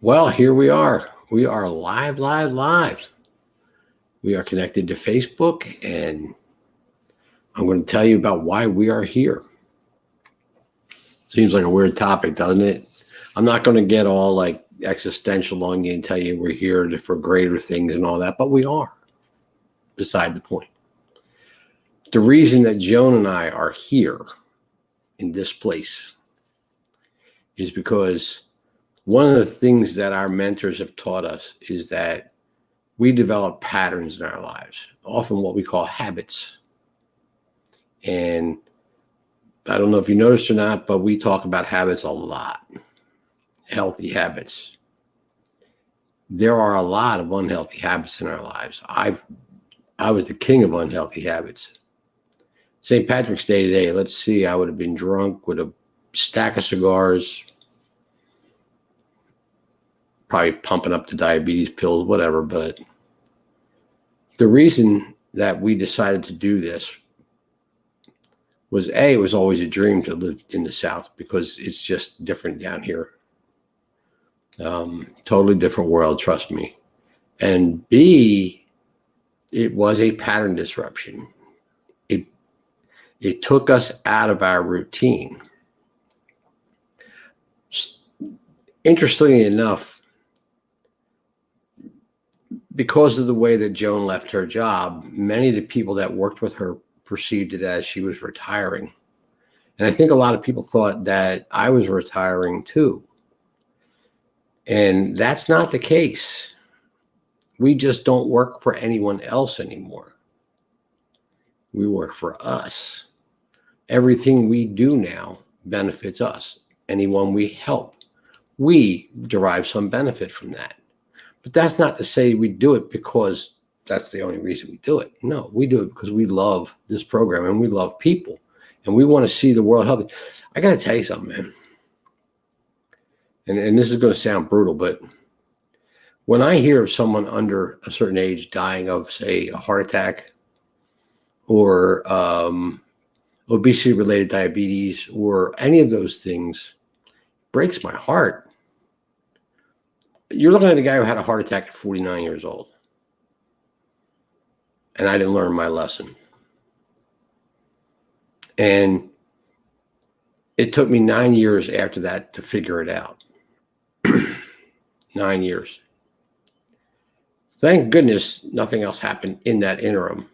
Well, here we are. We are live, live, live. We are connected to Facebook, and I'm going to tell you about why we are here. Seems like a weird topic, doesn't it? I'm not going to get all like existential on you and tell you we're here for greater things and all that, but we are. Beside the point. The reason that Joan and I are here in this place is because one of the things that our mentors have taught us is that we develop patterns in our lives, often what we call habits. And I don't know if you noticed or not, but we talk about habits a lot, healthy habits. There are a lot of unhealthy habits in our lives. I was the king of unhealthy habits. St. Patrick's Day today, let's see, I would have been drunk with a stack of cigars, probably pumping up the diabetes pills, whatever. But the reason that we decided to do this was it was always a dream to live in the South because it's just different down here. Totally different world, trust me. And B, it was a pattern disruption. It took us out of our routine. Interestingly enough, because of the way that Joan left her job, many of the people that worked with her perceived it as she was retiring. And I think a lot of people thought that I was retiring too. And that's not the case. We just don't work for anyone else anymore. We work for us. Everything we do now benefits us. Anyone we help, we derive some benefit from that. But that's not to say we do it because that's the only reason we do it. No, we do it because we love this program and we love people and we want to see the world healthy. I got to tell you something, man. And this is going to sound brutal, but when I hear of someone under a certain age dying of, say, a heart attack or obesity-related diabetes or any of those things, it breaks my heart. You're looking at a guy who had a heart attack at 49 years old. And I didn't learn my lesson. And it took me 9 years after that to figure it out. 9 years. Thank goodness nothing else happened in that interim.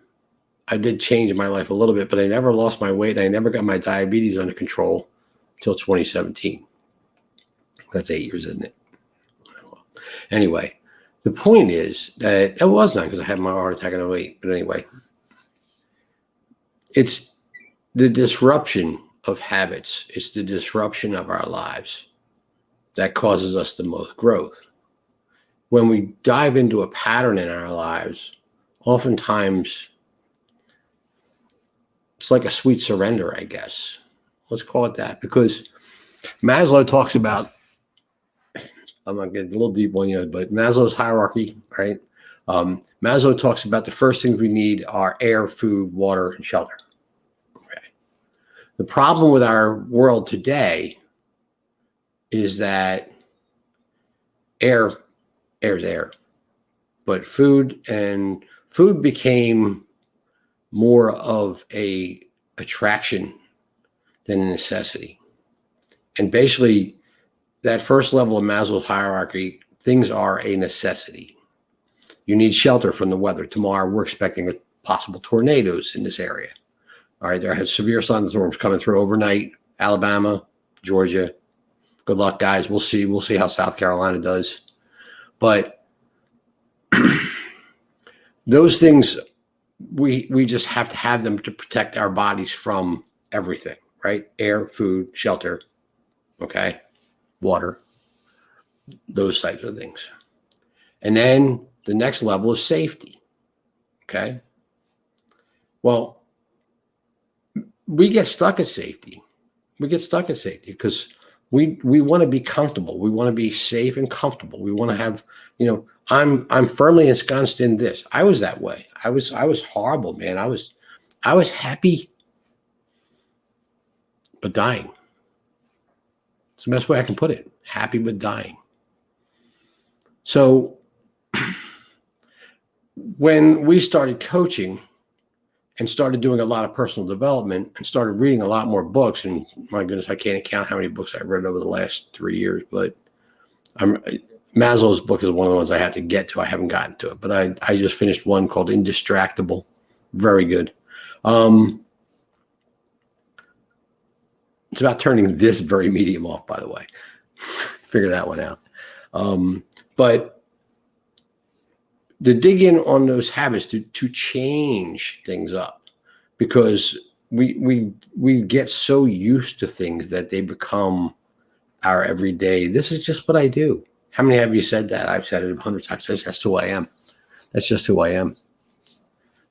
I did change my life a little bit, but I never lost my weight. I never got my diabetes under control until 2017. That's 8 years, isn't it? Anyway, the point is that it was not because I had my heart attack in 08. But anyway, it's the disruption of habits. It's the disruption of our lives that causes us the most growth. When we dive into a pattern in our lives, oftentimes it's like a sweet surrender, I guess. Let's call it that. Because Maslow talks about, I'm going to get a little deep on you, but Maslow's hierarchy, right? Maslow talks about the first things we need are air, food, water, and shelter. Okay. The problem with our world today is that air is air, but food became more of a attraction than a necessity. And basically, that first level of Maslow's hierarchy, things are a necessity. You need shelter from the weather. Tomorrow, we're expecting possible tornadoes in this area. All right, there are severe thunderstorms coming through overnight, Alabama, Georgia. Good luck, guys. We'll see. We'll see how South Carolina does. But those things, we just have to have them to protect our bodies from everything, right? Air, food, shelter, okay? Water, those types of things. And then the next level is safety, okay? Well, we get stuck at safety. We get stuck at safety because we want to be comfortable. We want to be safe and comfortable. We want to have, I'm firmly ensconced in this. I was that way. I was horrible, man. I was happy, but dying. It's the best way I can put it. Happy with dying. So when we started coaching and started doing a lot of personal development and started reading a lot more books, and my goodness, I can't count how many books I've read over the last 3 years, but Maslow's book is one of the ones I had to get to. I haven't gotten to it, but I just finished one called Indistractable. Very good. It's about turning this very medium off, by the way. Figure that one out. But to dig in on those habits to change things up, because we get so used to things that they become our everyday. This is just what I do. How many have you said that? I've said it 100 times. That's who I am. That's just who I am.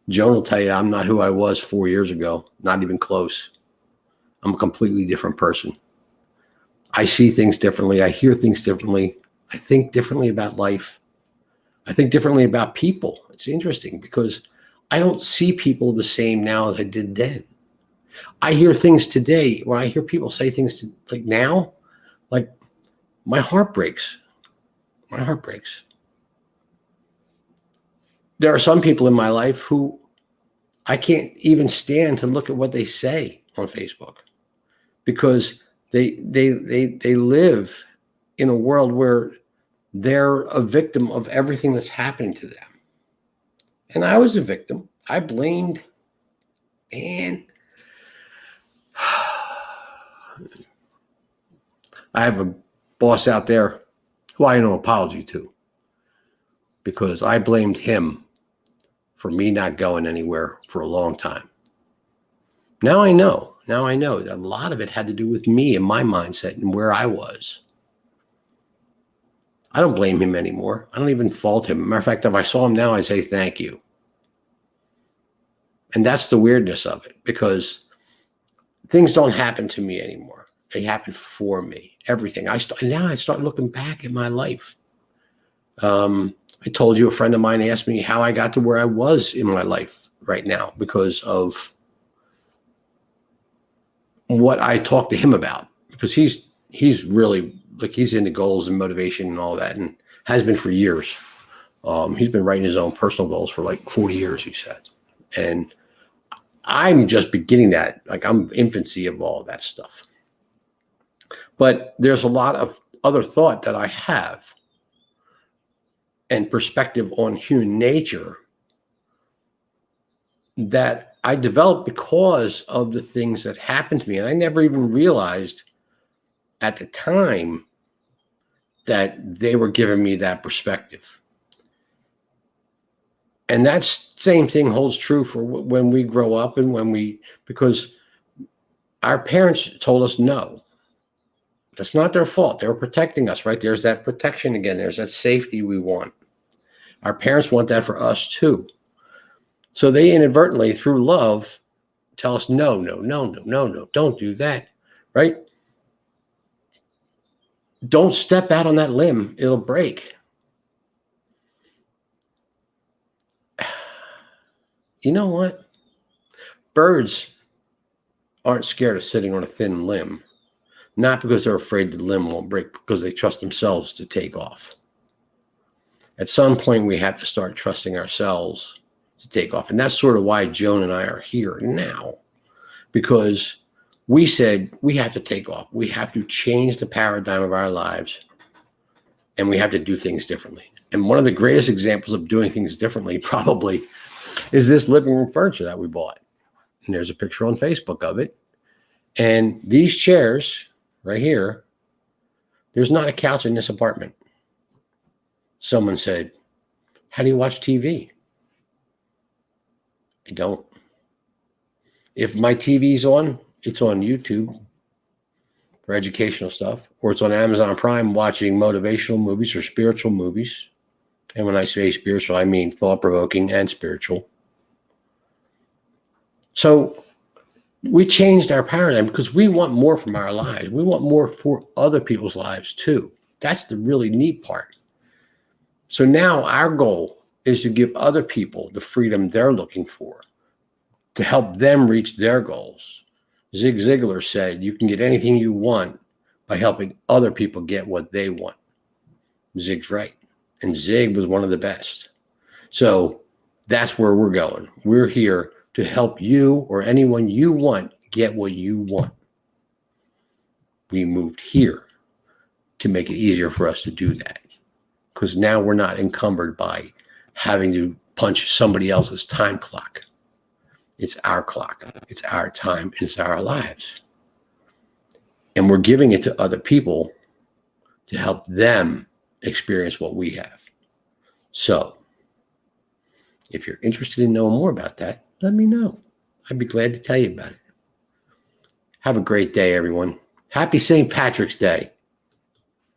Joan will tell you I'm not who I was 4 years ago. Not even close. I'm a completely different person. I see things differently. I hear things differently. I think differently about life. I think differently about people. It's interesting because I don't see people the same now as I did then. I hear things today when I hear people say things like now, like my heart breaks. My heart breaks. There are some people in my life who I can't even stand to look at what they say on Facebook because they live in a world where they're a victim of everything that's happening to them. And I was a victim. I blamed, and I have a boss out there who I owe no apology to because I blamed him for me not going anywhere for a long time. Now I know that a lot of it had to do with me and my mindset and where I was. I don't blame him anymore. I don't even fault him. Matter of fact, if I saw him now, I'd say thank you. And that's the weirdness of it, because things don't happen to me anymore. They happen for me. Everything. Now I start looking back at my life. I told you a friend of mine asked me how I got to where I was in my life right now because of what I talked to him about. Because he's really, like, he's into goals and motivation and all that, and has been for years. He's been writing his own personal goals for like 40 years, he said. And I'm just beginning that. Like, I'm infancy of all that stuff. But there's a lot of other thought that I have and perspective on human nature that I developed because of the things that happened to me. And I never even realized at the time that they were giving me that perspective. And that same thing holds true for when we grow up and because our parents told us no. That's not their fault. They were protecting us, right? There's that protection again. There's that safety we want. Our parents want that for us too. So they inadvertently, through love, tell us, no, don't do that, right? Don't step out on that limb. It'll break. You know what? Birds aren't scared of sitting on a thin limb, not because they're afraid the limb won't break, because they trust themselves to take off. At some point, we have to start trusting ourselves to take off. And that's sort of why Joan and I are here now, because we said we have to take off. We have to change the paradigm of our lives, and we have to do things differently. And one of the greatest examples of doing things differently probably is this living room furniture that we bought. And there's a picture on Facebook of it. And these chairs right here, there's not a couch in this apartment. Someone said, how do you watch TV? I don't. If my TV's on, it's on YouTube for educational stuff, or it's on Amazon Prime watching motivational movies or spiritual movies. And when I say spiritual, I mean thought-provoking and spiritual. So we changed our paradigm because we want more from our lives. We want more for other people's lives too. That's the really neat part. So now our goal is to give other people the freedom they're looking for, to help them reach their goals. Zig Ziglar said, you can get anything you want by helping other people get what they want. Zig's right. And Zig was one of the best. So that's where we're going. We're here to help you or anyone you want get what you want. We moved here to make it easier for us to do that, because now we're not encumbered by having to punch somebody else's time clock. It's our clock. It's our time. And it's our lives. And we're giving it to other people to help them experience what we have. So if you're interested in knowing more about that, let me know. I'd be glad to tell you about it. Have a great day, everyone. Happy St. Patrick's Day.